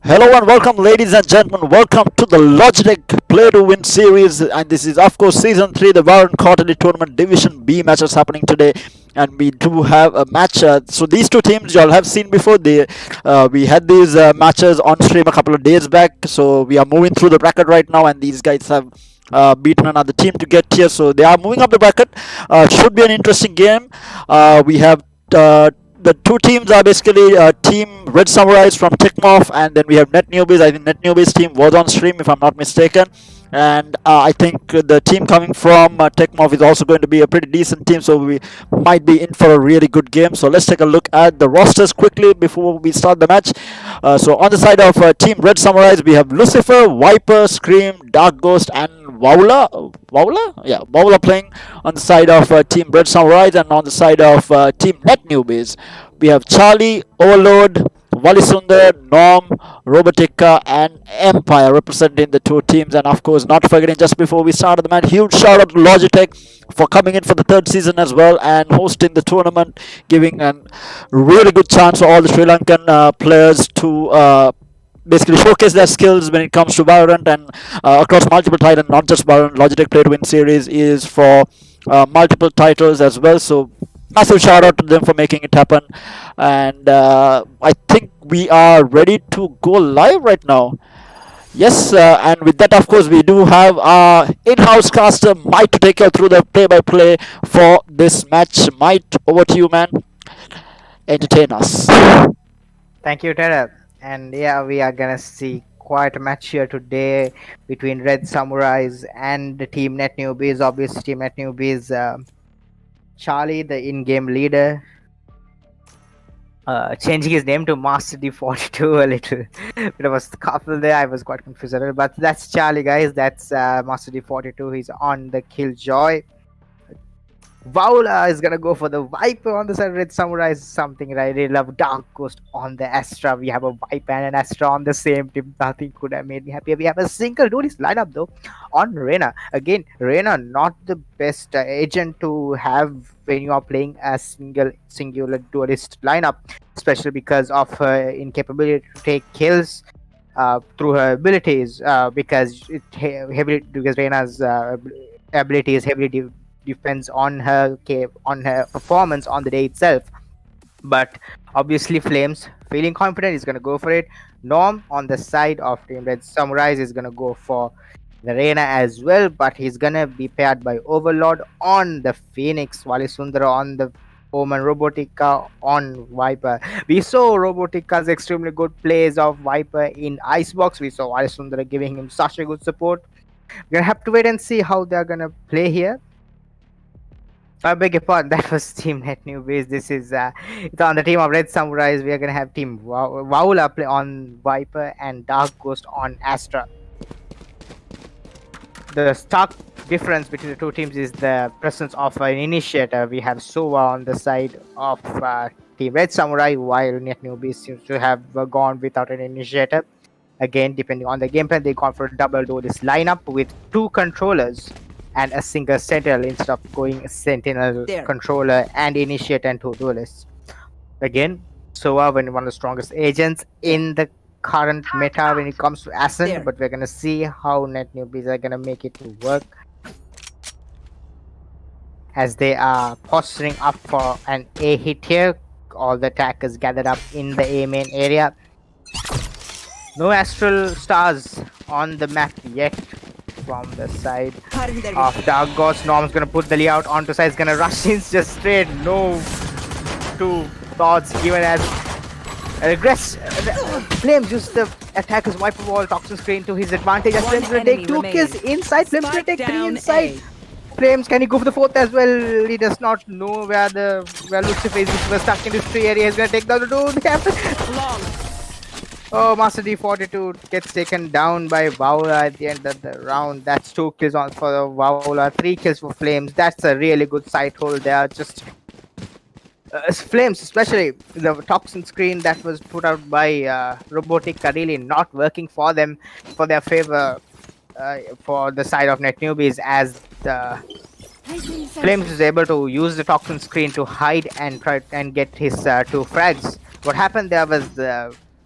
Hello and welcome, ladies and gentlemen. Welcome to the Logitech Play to Win Series, and this is, of course, Season 3, the Valorant Quarterly Tournament Division B matches happening today. And we do have a match. So these two teams you all have seen before. We had these matches on stream a couple of days back. So we are moving through the bracket right now, and these guys have beaten another team to get here. So they are moving up the bracket. Should be an interesting game. We have. The two teams are basically team Red Samurais from Tickmoff, and then we have Net Newbies. I think Net Newbies team was on stream, if I'm not mistaken. And I think the team coming from Tickmoff is also going to be a pretty decent team, so we might be in for a really good game. So let's take a look at the rosters quickly before we start the match. So on the side of team Red Samurais, we have Lucifer, Viper, Scream, Dark Ghost, and Wowler playing on the side of Team Red Samurais, and on the side of Team Net Newbies, we have Charlie, Overlord, Valisundar, Norm, Robotica, and Empire representing the two teams. And of course, not forgetting, just before we started the match, huge shout out to Logitech for coming in for the third season as well and hosting the tournament, giving a really good chance for all the Sri Lankan players to basically showcase their skills when it comes to Valorant and across multiple titles, not just Valorant. Logitech Play to Win Series is for multiple titles as well. So massive shout out to them for making it happen. And I think we are ready to go live right now. Yes, and with that, of course, we do have our in-house caster Mike to take you through the play-by-play for this match. Mike, over to you, man. Entertain us. Thank you, Ted. And yeah, we are gonna see quite a match here today between Red Samurais and the team Net Newbies. Obviously, team Net Newbies, Charlie, the in-game leader, changing his name to Master D42 a little bit of a scuffle there. I was quite confused, but that's Charlie, guys. That's Master D42. He's on the Killjoy. Vaula is gonna go for the Viper on the side. Red Samurai is something I really love. Dark Ghost on the Astra. We have a Viper and an Astra on the same team. Nothing could have made me happier. We have a single duelist lineup though on Reyna. Again, Reyna not the best agent to have when you are playing a singular duelist lineup, especially because of her incapability to take kills through her abilities. Because Reyna's ability is heavily depends on her performance on the day itself. But obviously, Flames feeling confident is gonna go for it. Norm on the side of Team Red Samurais is gonna go for the Reyna as well, but he's gonna be paired by Overlord on the Phoenix, Valisundara on the Omen, Robotica on Viper. We saw Robotica's extremely good plays of Viper in Icebox. We saw Valisundara giving him such a good support. We're gonna have to wait and see how they're gonna play here. I beg your pardon, that was Team Net Newbies. This is it's on the team of Red Samurais. We are gonna have Team Vaula play on Viper and Dark Ghost on Astra. The stark difference between the two teams is the presence of an initiator. We have Sova on the side of Team Red Samurai, while Net Newbies seems to have gone without an initiator. Again, depending on the gameplay, they gone for a double duelist lineup with two controllers and a single sentinel instead of going sentinel, controller, and initiate and two duelists. Again, Sova one of the strongest agents in the current meta when it comes to Ascent, but we're gonna see how Net Newbies are gonna make it to work as they are posturing up for an A hit here. All the attackers gathered up in the A main area. No astral stars on the map yet. From the side of Dark Ghost, Norm's gonna put the layout onto side. He's gonna rush in just straight. No two thoughts given as regress. Flames use the attacker's Viper Wall toxin screen to his advantage. As Flames gonna take two kills inside. Flames gonna take three inside. Flames, can he go for the fourth as well? He does not know where Lucifer is. Lucifer stuck in this tree area. He's gonna take down the dude. Oh, Master D42 gets taken down by Vaula at the end of the round. That's 2 kills on for the Vaula, 3 kills for Flames. That's a really good sight hold there. Just Flames, especially the toxin screen that was put out by Robotica, really not working for them, for their favor, for the side of Net Newbies, as the Flames is able to use the toxin screen to hide and try and get his 2 frags. What happened there was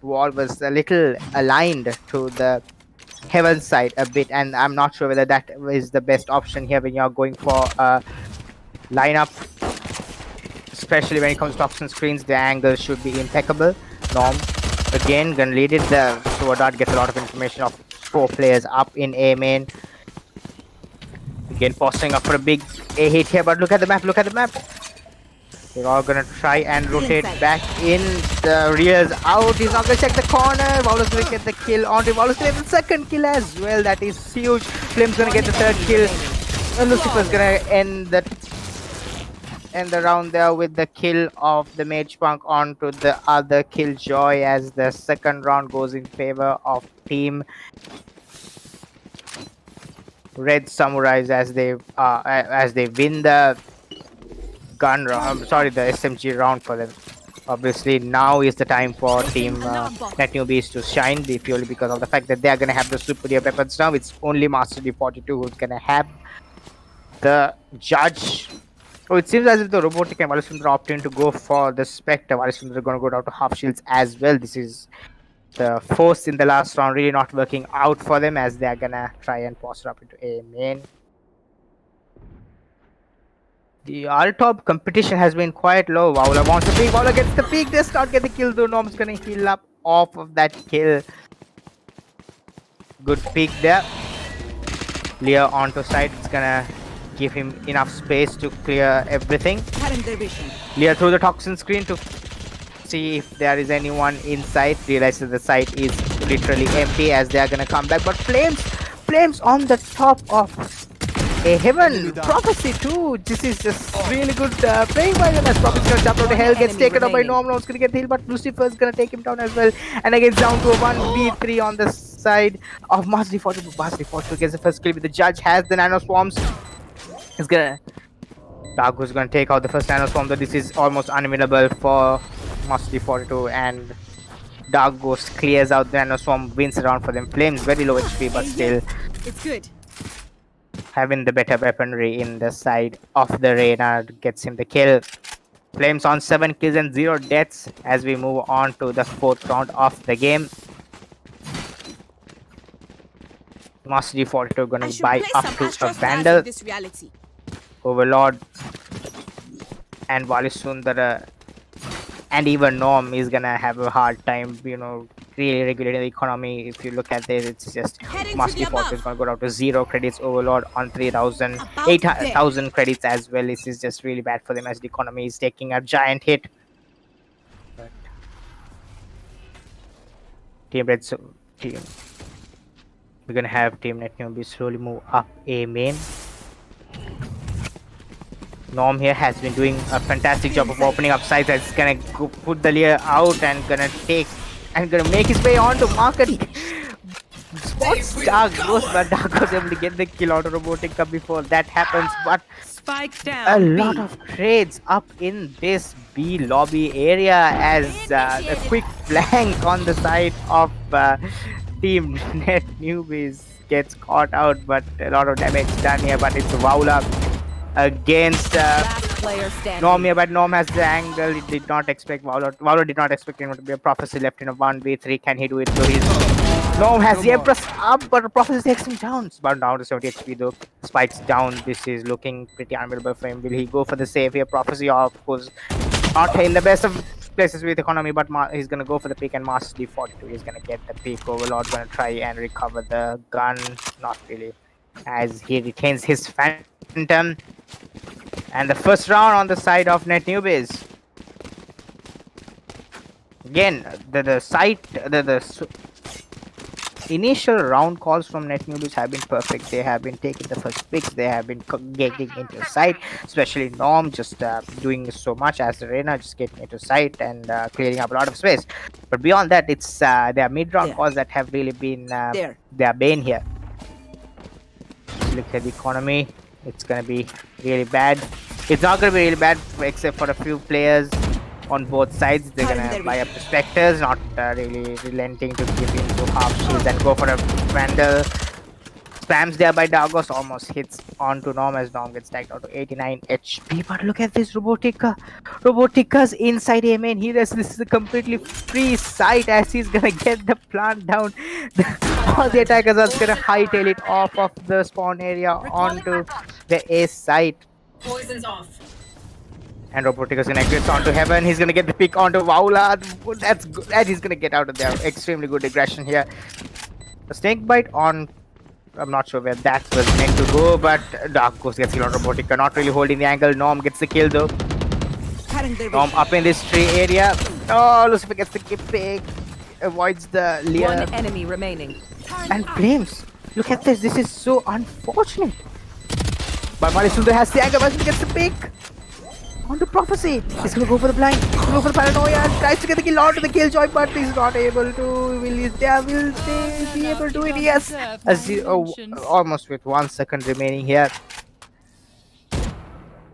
wall was a little aligned to the heaven side a bit, and I'm not sure whether that is the best option here when you're going for a lineup, especially when it comes to toxin screens. The angle should be impeccable. Norm again gonna lead it. The sword art gets a lot of information of 4 players up in A main. Again posting up for a big A hit here, but look at the map, look at the map. They're all gonna try and rotate back in. The rears out. He's not gonna check the corner. Wallace gonna get the kill onto him. Wallace gonna get the second kill as well. That is huge. Flame's gonna get the third kill. And Lucifer's gonna end the round there with the kill of the Mage Punk onto the other Killjoy, as the second round goes in favor of Team Red Samurais as they win the gun round. I'm sorry, the SMG round for them. Obviously, now is the time for Team Net Newbies to shine, purely because of the fact that they are going to have the superior weapons now. It's only Master D42 who's going to have the judge. Oh, it seems as if the Robotic and Valisundra are opting to go for the Spectre. Valisundra are going to go down to half shields as well. This is the force in the last round really not working out for them, as they are going to try and posture up into A main. The R-top competition has been quite low. Wowler wants the peak. Wowler gets the peak. Does not get the kill though. Norm's gonna heal up off of that kill. Good peek there. Lear onto side. It's gonna give him enough space to clear everything. Lear through the toxin screen to see if there is anyone inside. Realizes the site is literally empty, as they are gonna come back. But Flames on the top of a Heaven Prophecy too. This is just really good playing by them, as Prophecy gonna jump out of hell, gets taken up by Norm. Norm's gonna get the heal, but Lucifer's gonna take him down as well. And again, it's down to a 1v3 on the side of Master D42. Master D42 gets the first kill, with the judge has the Nano Swarms. He's gonna Dargo's gonna take out the first Nano Swarm, but this is almost unwinnable for Master D42, and Dark Ghost clears out the Nano Swarm, wins around for them. Flames very low HP, but still It's good. having the better weaponry in the side of the Reynard gets him the kill. Flames on 7 kills and 0 deaths as we move on to the 4th round of the game. Master D42 gonna buy up to a Vandal. Overlord and Valisundara and even Norm is gonna have a hard time, really regulating the economy. If you look at this, it's just Master D42 is gonna go down to 0 credits. Overlord on 8,000 credits as well. This is just really bad for them, as the economy is taking a giant hit. But we're gonna have Team Net Newbies slowly move up A main. Norm here has been doing a fantastic job of opening up sides. It's gonna go put the Lear out and gonna make his way on to market. Spots Dark Ghost, but Dark was able to get the kill out of Robotica before that happens. But Spike down. a lot of trades up in this B lobby area, as a quick flank on the side of Team Net Newbies gets caught out, but a lot of damage done here. But it's Wowler against Norm here, but Norm has the angle. He did not expect Wowler did not expect him to be a Prophecy left in a 1v3. Can he do it? So Norm has the Empress up, but Prophecy takes him down. It's about down to 70 HP though. Spikes down. This is looking pretty unbearable for him. Will he go for the save here? Prophecy, of course, not in the best of places with economy, but he's gonna go for the pick, and Master D42 is gonna get the pick. Overlord gonna try and recover the gun. Not really, as he retains his Phantom. And the first round on the side of Net Newbies. Again, the initial round calls from Net Newbies have been perfect. They have been taking the first picks. They have been getting into sight, especially Norm just doing so much, as the Reina just getting into sight and clearing up a lot of space. But beyond that, it's their mid-round calls that have really been their bane here. Look at the economy. It's gonna be really bad. It's not gonna be really bad except for a few players on both sides. They're gonna buy up the Spectres, not really relenting to give in to half shields and go for a Vandal. spams there by Dagos, almost hits onto Norm as Norm gets tagged out to 89 HP. But look at this Robotica. Robotica's inside A main. This is a completely free site as he's gonna get the plant down. All the attackers are gonna hightail it off of the spawn area onto the A site. Poison's off. And Robotica's gonna exit onto Heaven. He's gonna get the pick onto Vaula. That's good. That he's gonna get out of there. Extremely good aggression here. A snake bite on. I'm not sure where that was meant to go, but Dark Ghost gets killed on Robotica. Not really holding the angle. Norm gets the kill though. Norm up in this tree area. Oh, Lucifer gets the pick. Avoids the Lear. One enemy remaining. And Flames. Look at this. This is so unfortunate. But Marisunda has the angle. Marisunda gets the pick. On the Prophecy. He's gonna go for the blind. He's gonna go for the paranoia and tries to get the kill onto the killjoy, but he's not able to. Will they be able to? Yes. Almost with 1 second remaining here.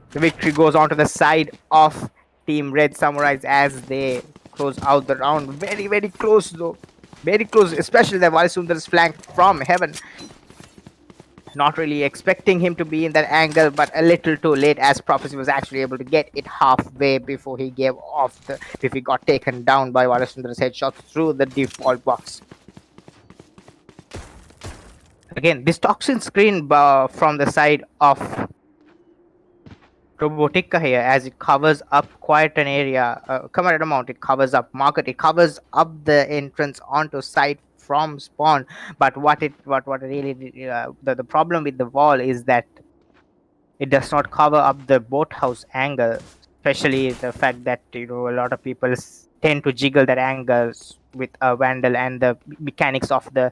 The victory goes on to the side of Team Red Samurais as they close out the round. Very, very close though. Very close, especially the Valisundar's flank from Heaven. Not really expecting him to be in that angle, but a little too late as Prophecy was actually able to get it halfway before he gave off if he got taken down by Valisundar's headshot through the default box. Again, this toxin screen from the side of Robotica here as it covers up quite an area, command amount, it covers up market, it covers up the entrance onto site from spawn, but what really the problem with the wall is that it does not cover up the boathouse angle, especially the fact that a lot of people tend to jiggle that angle with a Vandal, and the mechanics of the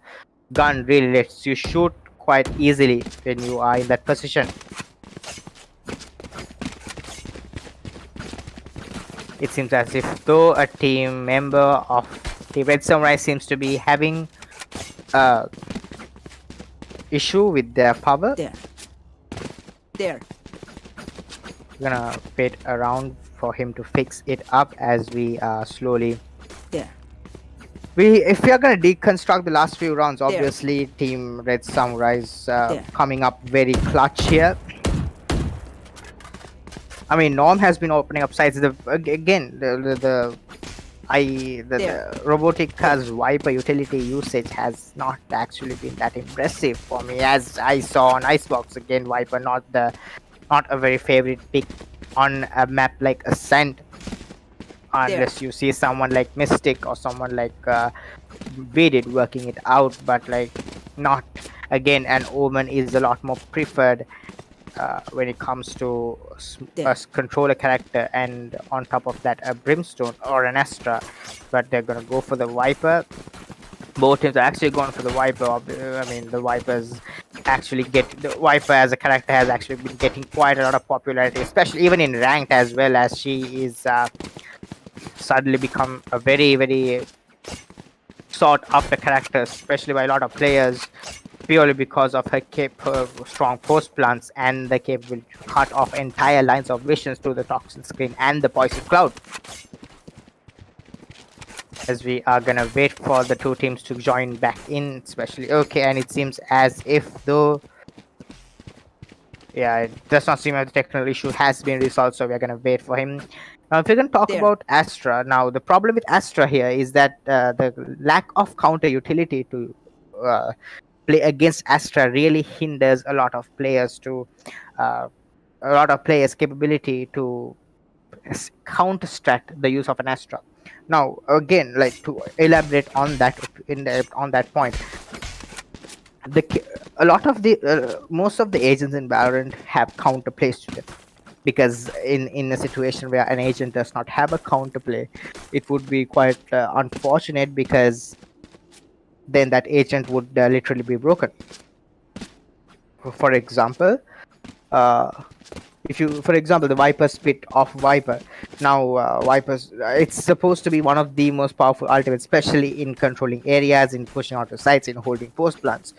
gun really lets you shoot quite easily when you are in that position. It seems as if though a team member of the Red Samurai seems to be having issue with their power. There. We're gonna wait around for him to fix it up as we slowly. If we are gonna deconstruct the last few rounds, obviously Team Red Samurai is coming up very clutch here. I mean, Norm has been opening up sides. The Robotica's Viper utility usage has not actually been that impressive for me, as I saw on Icebox. Again, Viper not a very favorite pick on a map like Ascent, unless you see someone like Mystic or someone like Vedid working it out, but like not. Again, an Omen is a lot more preferred when it comes to a controller character, and on top of that a Brimstone or an Astra, but they're gonna go for the Viper. Both teams are actually going for the Viper. I mean, the Viper as a character has actually been getting quite a lot of popularity, especially even in ranked, as well as she is suddenly become a very, very sought after character, especially by a lot of players, purely because of her strong post plants and the capability to cut off entire lines of visions through the toxin screen and the poison cloud. As we are gonna wait for the two teams to join back in, especially and it seems as if though it does not seem like the technical issue has been resolved, so we're gonna wait for him. Now, if we're gonna talk about Astra, now the problem with Astra here is that the lack of counter utility to play against Astra really hinders a lot of players' capability to counter-strat the use of an Astra. Now, again, like to elaborate on that point, most of the agents in Valorant have counterplays to them, because in a situation where an agent does not have a counterplay, it would be quite unfortunate, because then that agent would literally be broken. For example, the Viper split of Viper. Now, Viper's it's supposed to be one of the most powerful ultimates, especially in controlling areas, in pushing out the sites, in holding post plants.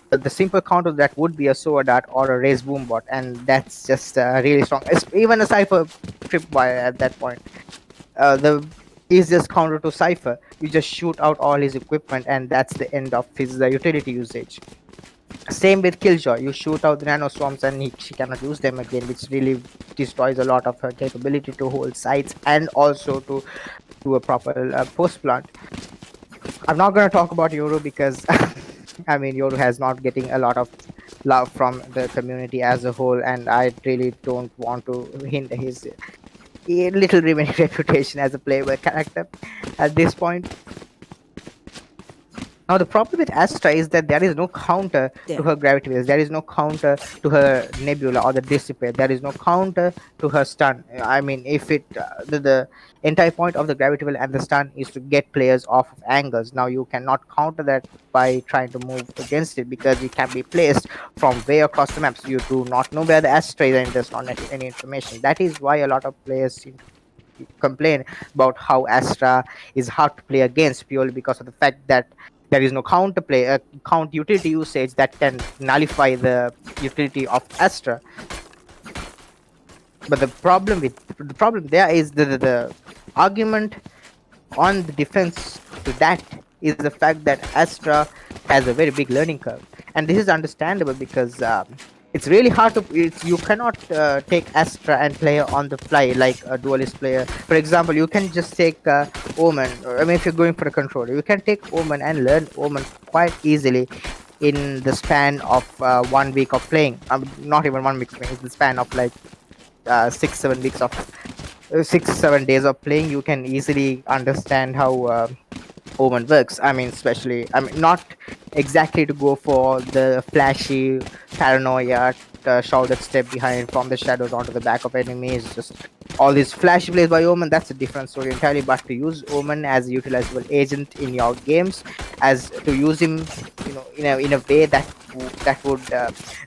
But the simple counter to that would be a Soa Dart or a Raise Boom Bot, and that's just really strong. Even a Cypher Tripwire at that point. The easiest counter to Cypher, you just shoot out all his equipment, and that's the end of his utility usage. Same with Killjoy. You shoot out the nano swarms and she cannot use them again, which really destroys a lot of her capability to hold sites and also to do a proper post plant. I'm not going to talk about Yoru because I mean Yoru has not getting a lot of love from the community as a whole, and I really don't want to hinder his little remaining reputation as a playable character at this point. Now, the problem with Astra is that there is no counter to There. her gravity waves. There is no counter to her nebula or the dissipate. There is no counter to her stun. I mean, if the entire point of the gravity well and the stun is to get players off of angles. Now, you cannot counter that by trying to move against it because it can be placed from way across the maps. You do not know where the Astra is and there's not any information. That is why a lot of players seem to complain about how Astra is hard to play against purely because of the fact that there is no count utility usage that can nullify the utility of Astra. But the problem there is the argument on the defense to that is the fact that Astra has a very big learning curve, and this is understandable because it's really hard to you cannot take Astra and play on the fly like a duelist player. For example, you can just take Omen. I mean, if you're going for a controller, you can take Omen and learn Omen quite easily in the span of 1 week of playing. Not even 1 week of playing. It's the span of like 6 7 weeks of 6 7 days of playing. You can easily understand how Omen works. I mean, especially, I mean, not exactly to go for the flashy paranoia, shrouded step behind from the shadows onto the back of enemies. Just all these flashy plays by Omen. That's a different story entirely. But to use Omen as a utilizable agent in your games, as to use him, in a way that would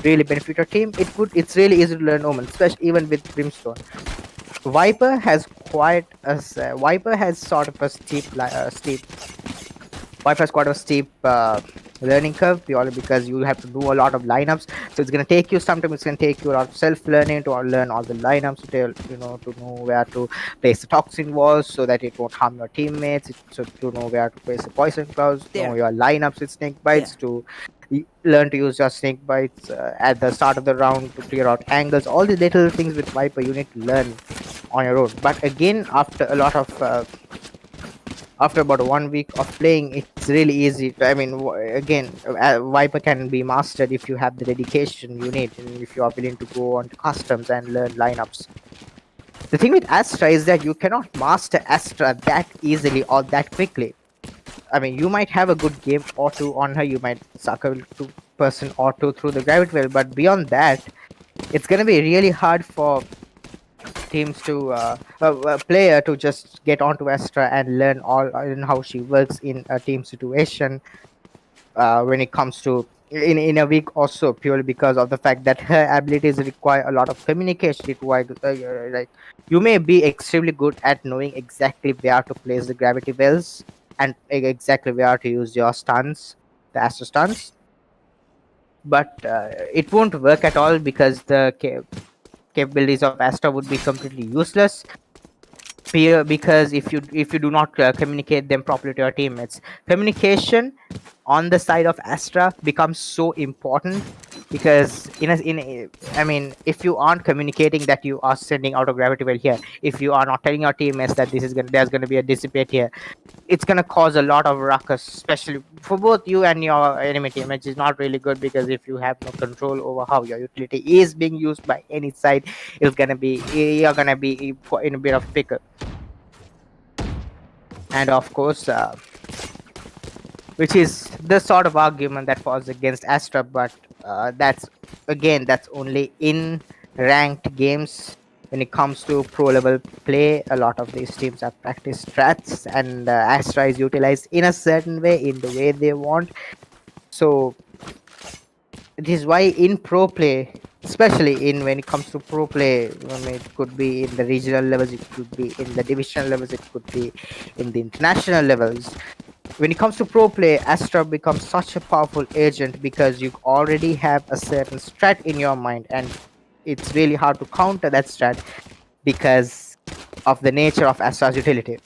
really benefit your team. It's really easy to learn Omen, especially even with Brimstone. Viper has sort of a steep Wi-Fi has quite a steep learning curve purely because you have to do a lot of lineups. So it's gonna take you sometimes. It's gonna take you a lot of self-learning to learn all the lineups to know where to place the toxin walls so that it won't harm your teammates. So to know where to place the poison clouds, know There. your lineups with snake bites, There. to learn to use your snake bites at the start of the round to clear out angles. All these little things with Viper you need to learn on your own. But again, after about 1 week of playing, it's really easy. I mean, again, Viper can be mastered if you have the dedication you need and if you are willing to go on to customs and learn lineups. The thing with Astra is that you cannot master Astra that easily or that quickly. I mean, you might have a good game or two on her, you might suck a person or two through the gravity well, but beyond that, it's gonna be really hard for teams to a player to just get onto Astra and learn all in how she works in a team situation when it comes to in a week or so, purely because of the fact that her abilities require a lot of communication. Like, you may be extremely good at knowing exactly where to place the gravity wells and exactly where to use your stuns, the Astra stuns, but it won't work at all because the capabilities of Astra would be completely useless because if you do not communicate them properly to your teammates. Communication on the side of Astra becomes so important because I mean, if you aren't communicating that you are sending out a gravity well here, if you are not telling your teammates that there's gonna be a dissipate here, it's gonna cause a lot of ruckus, especially for both you and your enemy team, which is not really good because if you have no control over how your utility is being used by any side, you're gonna be in a bit of pickle. And of course, which is the sort of argument that falls against Astra, but that's only in ranked games. When it comes to pro level play, a lot of these teams have practiced strats, and Astra is utilized in a certain way, in the way they want. So it is why in pro play, especially in when it comes to pro play, I mean, it could be in the regional levels, it could be in the divisional levels, it could be in the international levels. When it comes to pro play, Astra becomes such a powerful agent because you already have a certain strat in your mind, and it's really hard to counter that strat because of the nature of Astra's utility.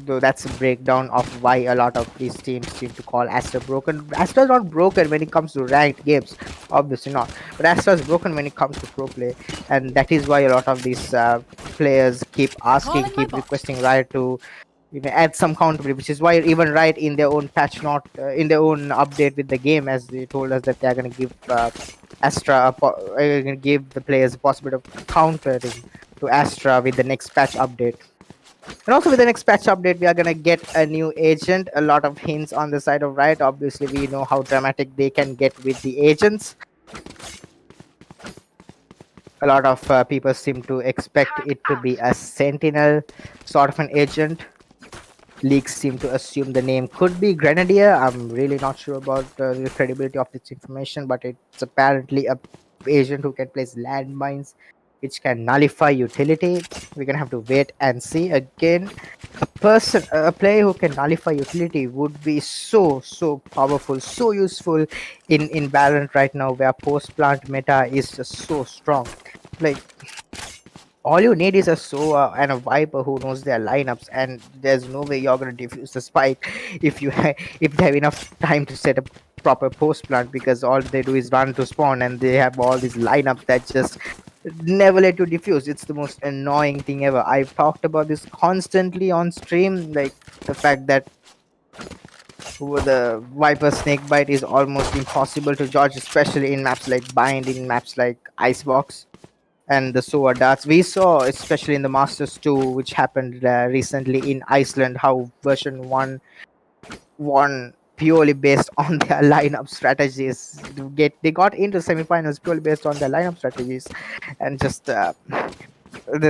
though that's a breakdown of why a lot of these teams seem to call Astra broken. Astra's not broken when it comes to ranked games, obviously not. But Astra's broken when it comes to pro play, and that is why a lot of these players keep asking, Calling my keep bot. requesting Riot to add some accountability, which is why even Riot in their own patch, not in their own update with the game, as they told us that they're gonna give gonna give the players a possibility of countering to Astra with the next patch update. And also with the next patch update, we are gonna get a new agent. A lot of hints on the side of Riot. Obviously, we know how dramatic they can get with the agents. A lot of people seem to expect it to be a Sentinel sort of an agent. Leaks seem to assume the name could be Grenadier. I'm really not sure about the credibility of this information, but it's apparently a agent who can place landmines, which can nullify utility. We're gonna have to wait and see. Again, a player who can nullify utility would be so powerful, so useful in Valorant right now, where post plant meta is just so strong. Like, all you need is a Sova and a Viper who knows their lineups, and there's no way you're gonna defuse the spike if if they have enough time to set up proper post plant, because all they do is run to spawn and they have all these lineups that just never let you defuse. It's the most annoying thing ever. I've talked about this constantly on stream, like the fact that the Viper snake bite is almost impossible to dodge, especially in maps like Bind, in maps like Icebox and the SOA darts. We saw, especially in the Masters 2, which happened recently in Iceland, how version 1 won purely based on their lineup strategies. They got into semifinals purely based on their lineup strategies, and just the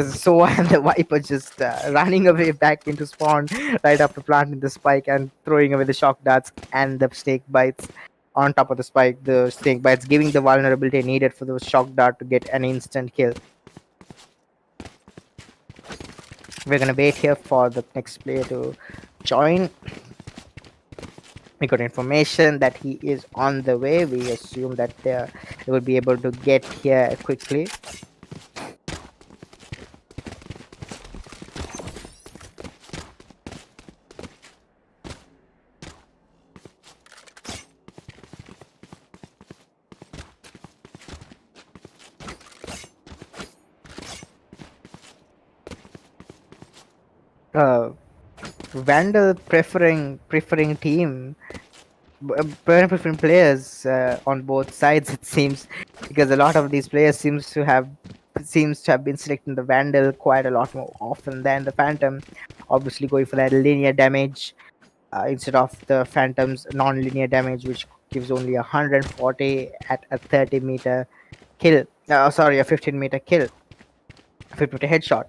SOA and the Viper just running away back into spawn right after planting the spike and throwing away the shock darts and the snake bites on top of the spike. The snake bites giving the vulnerability needed for the shock dart to get an instant kill. We're gonna wait here for the next player to join. We got information that he is on the way. We assume that they will be able to get here quickly. Uh, Vandal preferring team, preferring players on both sides, it seems, because a lot of these players seems to have been selecting the Vandal quite a lot more often than the Phantom, obviously going for that linear damage instead of the Phantom's non-linear damage, which gives only 140 at a 30-meter kill. Sorry, a 15-meter kill, 50-meter headshot.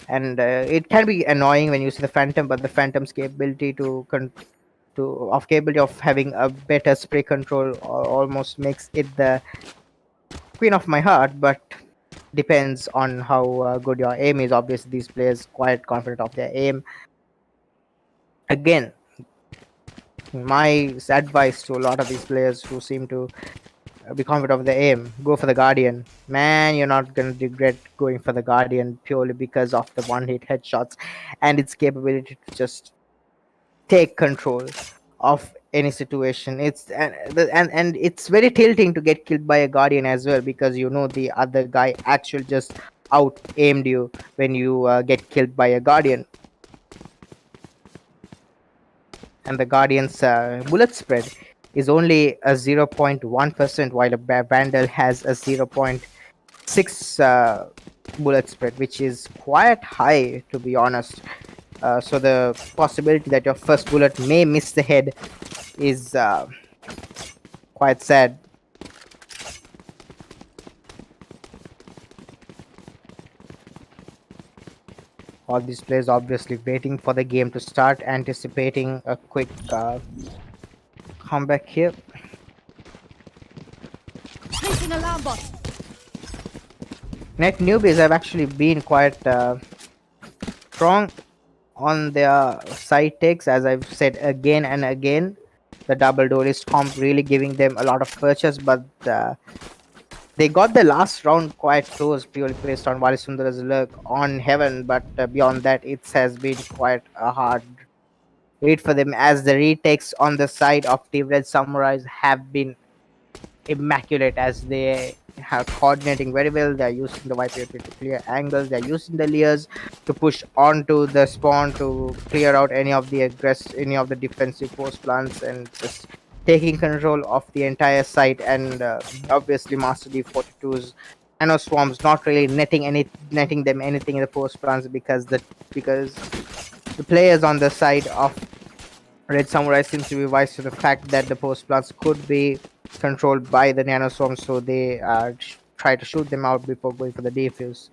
And it can be annoying when you see the Phantom, but the Phantom's capability capability of having a better spray control almost makes it the queen of my heart. But depends on how good your aim is. Obviously, these players quite confident of their aim. Again, my advice to a lot of these players who seem to be confident of the aim, go for the Guardian. Man, you're not gonna regret going for the Guardian purely because of the one-hit headshots and its capability to just take control of any situation. And it's very tilting to get killed by a Guardian as well, because you know the other guy actually just out aimed you when you get killed by a Guardian. And the Guardian's bullet spread is only a 0.1%, while a Vandal has a 0.6 bullet spread, which is quite high, to be honest. So the possibility that your first bullet may miss the head is quite sad. All these players obviously waiting for the game to start, anticipating a quick comeback here. Placing alarm bot. Net Newbies have actually been quite strong on their side takes, as I've said again and again. The double duelist comp really giving them a lot of purchase, but they got the last round quite close, purely based on Valisundara's luck on Heaven. But beyond that, it has been quite a hard Wait for them, as the retakes on the side of the Red Samurais have been immaculate, as they are coordinating very well. They're using the YPO to clear angles. They're using the layers to push onto the spawn to clear out any of the defensive post plants, and just taking control of the entire site. And obviously, Master D42's Nano Swarms not really netting them anything in the post plants, because the players on the side of Red Samurai seems to be wise to the fact that the post plants could be controlled by the nanoswarms, so they try to shoot them out before going for the defuse.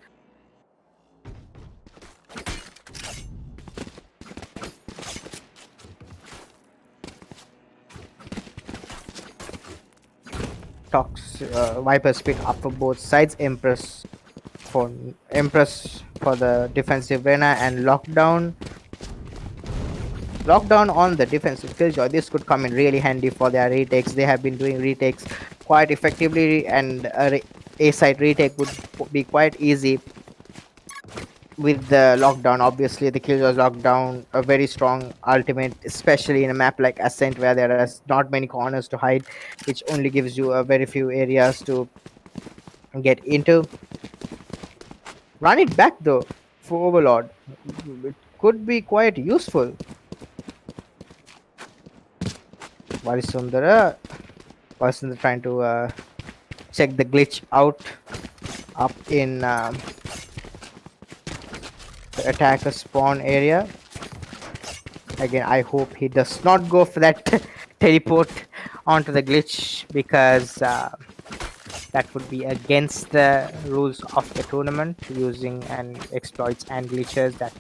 Viper speed up for both sides. Empress for the defensive arena, and lockdown on the defensive killjoy. This could come in really handy for their retakes. They have been doing retakes quite effectively, and a side retake would be quite easy with the lockdown. Obviously, the killjoy's lockdown, a very strong ultimate, especially in a map like Ascent, where there are not many corners to hide, which only gives you a very few areas to get into. Run it back though for Overlord. It could be quite useful. Varisundara trying to check the glitch out up in the attacker spawn area. Again, I hope he does not go for that teleport onto the glitch, because that would be against the rules of the tournament, using exploits and glitches. That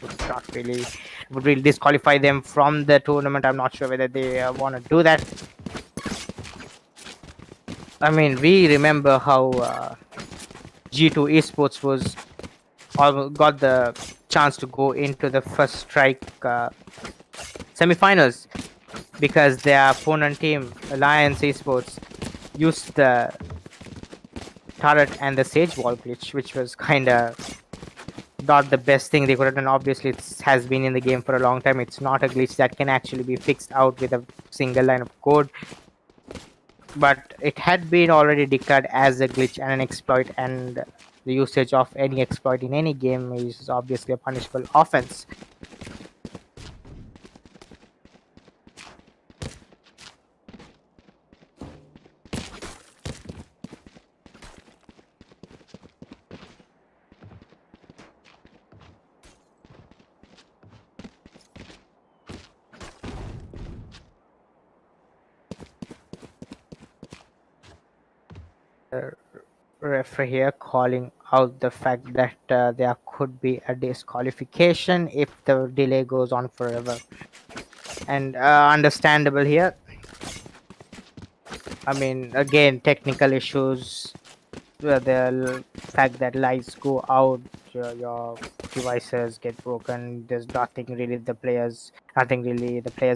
would really disqualify them from the tournament. I'm not sure whether they want to do that. I mean, we remember how G2 Esports got the chance to go into the first strike semifinals, because their opponent team, Alliance Esports, used the turret and the Sage Wall glitch, which was kind of not the best thing they could have done. Obviously, it has been in the game for a long time. It's not a glitch that can actually be fixed out with a single line of code, but it had been already declared as a glitch and an exploit, and the usage of any exploit in any game is obviously a punishable offense. Referee here calling out the fact that there could be a disqualification if the delay goes on forever, and understandable here. I mean, again, technical issues, the fact that lights go out, your devices get broken. There's nothing really the players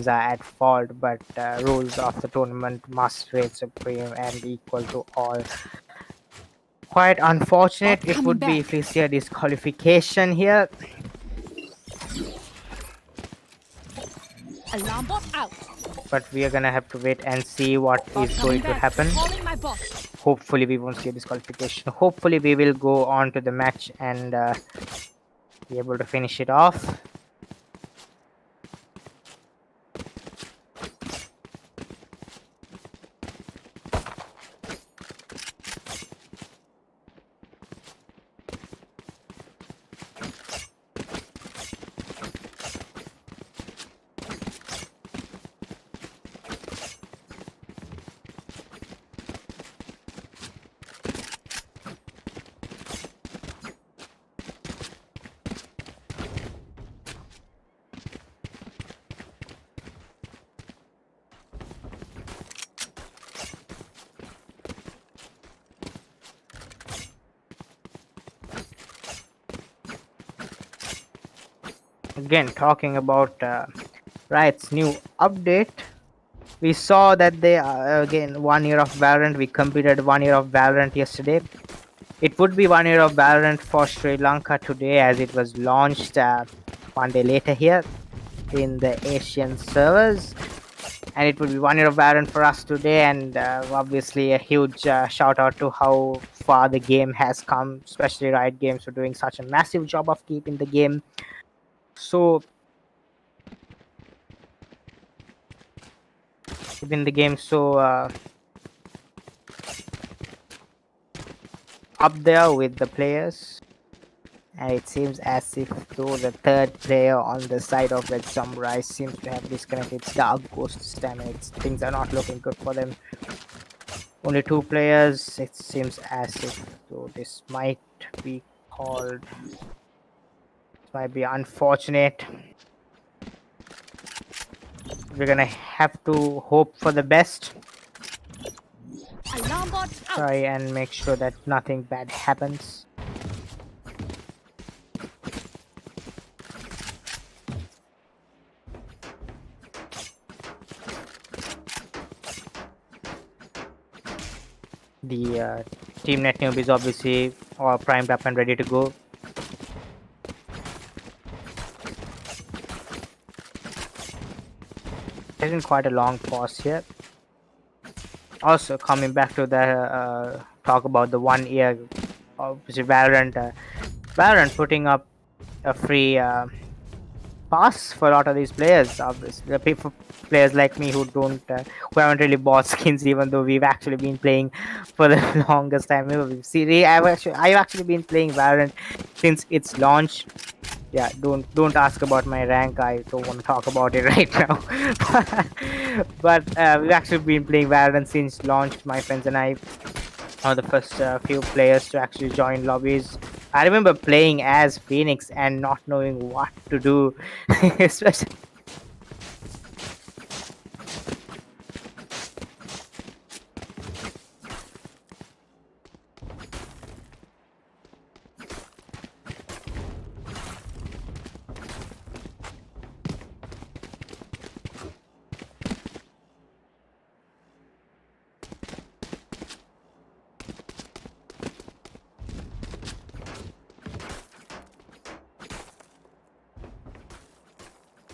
are at fault, but rules of the tournament must reign supreme and equal to all. Quite unfortunate it would be if we see a disqualification here. Alarm bot out. But we are gonna have to wait and see what is going to happen. Hopefully we won't see a disqualification. Hopefully we will go on to the match and be able to finish it off. Again, talking about Riot's new update, we saw that they again 1 year of Valorant. We completed 1 year of Valorant yesterday. It would be 1 year of Valorant for Sri Lanka today, as it was launched 1 day later here. in the Asian servers. And it would be 1 year of Valorant for us today, and obviously a huge shout out to how far the game has come, especially Riot Games for doing such a massive job of keeping the game so keeping the game so up there with the players. And it seems as if though the third player on the side of RedSamurai seems to have disconnected. It's Dark Ghost this time, and things are not looking good for them. Only 2 players. It seems as if though this might be called. This might be unfortunate. We're gonna have to hope for the best. Alarm bot out. Sorry, and make sure that nothing bad happens. The team Net Newbies obviously all primed up and ready to go. There's been quite a long pause here. Also, coming back to the talk about the 1 year, obviously Valorant putting up a free pass for a lot of these players. Obviously, for players like me who who haven't really bought skins, even though we've actually been playing for the longest time. I've actually been playing Valorant since its launch. Yeah, don't ask about my rank. I don't want to talk about it right now. But we've actually been playing Valorant since launch. My friends and I are the first few players to actually join lobbies. I remember playing as Phoenix and not knowing what to do, especially.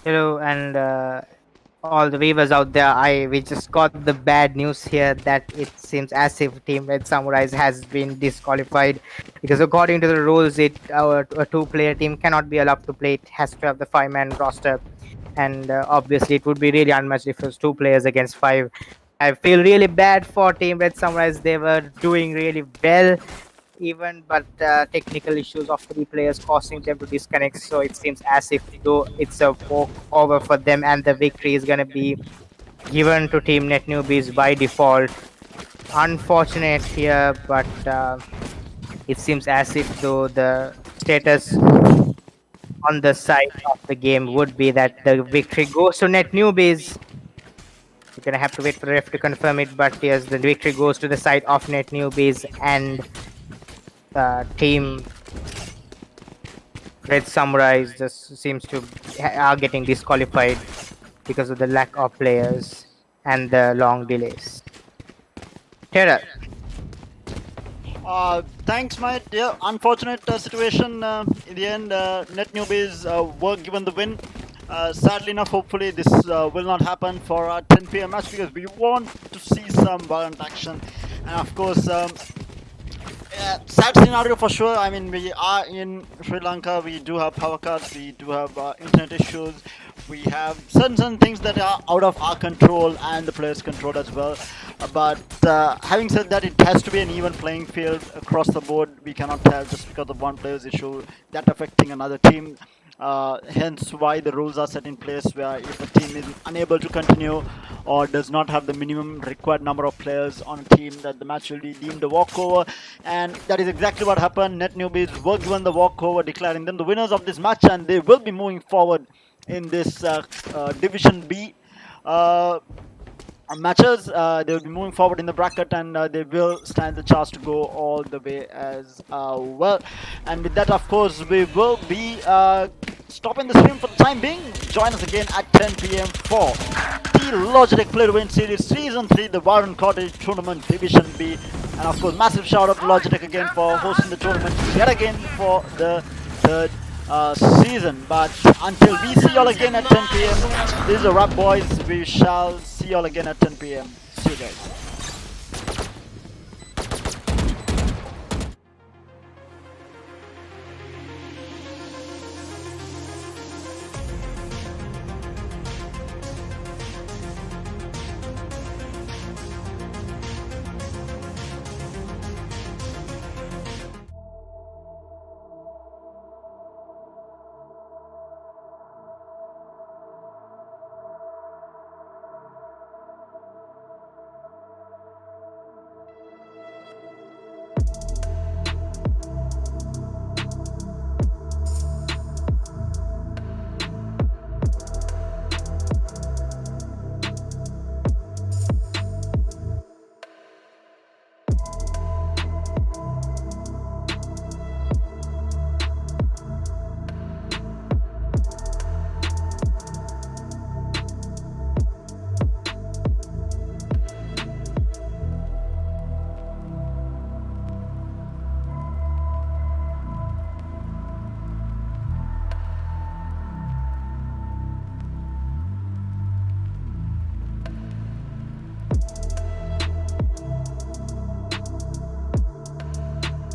Hello, and all the viewers out there. We just got the bad news here that it seems as if Team Red Samurai has been disqualified because according to the rules, a 2-player team cannot be allowed to play. It has to have the 5-man roster, and obviously it would be really unmatched if it was 2 players against 5. I feel really bad for Team Red Samurai. They were doing really well, but technical issues of 3 players causing them to disconnect. So it seems as if though it's a walk over for them, and the victory is gonna be given to Team Net Newbies by default. Unfortunate here, but it seems as if though the status on the side of the game would be that the victory goes to Net Newbies. We're gonna have to wait for the ref to confirm it, but yes, the victory goes to the side of Net Newbies, and Team Red Samurai just seems to are getting disqualified because of the lack of players and the long delays. Terror. Thanks, mate. Yeah, unfortunate situation. In the end, Net Newbies were given the win. Sadly enough, hopefully this will not happen for our 10 p.m. match because we want to see some violent action. And of course, sad scenario for sure. I mean, we are in Sri Lanka. We do have power cuts. We do have internet issues. We have certain things that are out of our control and the players' control as well. But having said that, it has to be an even playing field across the board. We cannot have just because of one player's issue that affecting another team. Hence why the rules are set in place where if a team is unable to continue or does not have the minimum required number of players on a team, that the match will be deemed a walkover. And that is exactly what happened. Net Newbies were given the walkover, declaring them the winners of this match, and they will be moving forward in this Division B matches. They will be moving forward in the bracket, and they will stand the chance to go all the way as well. And with that, of course, we will be stopping the stream for the time being. Join us again at 10 p.m. for the Logitech Play to Win Series Season 3, the Warren Cottage Tournament Division B. And of course, massive shout out to Logitech again for hosting the tournament yet again for the third season. But until we see y'all again at 10 p.m., this is a wrap, boys. We shall see y'all again at 10 p.m. See you guys.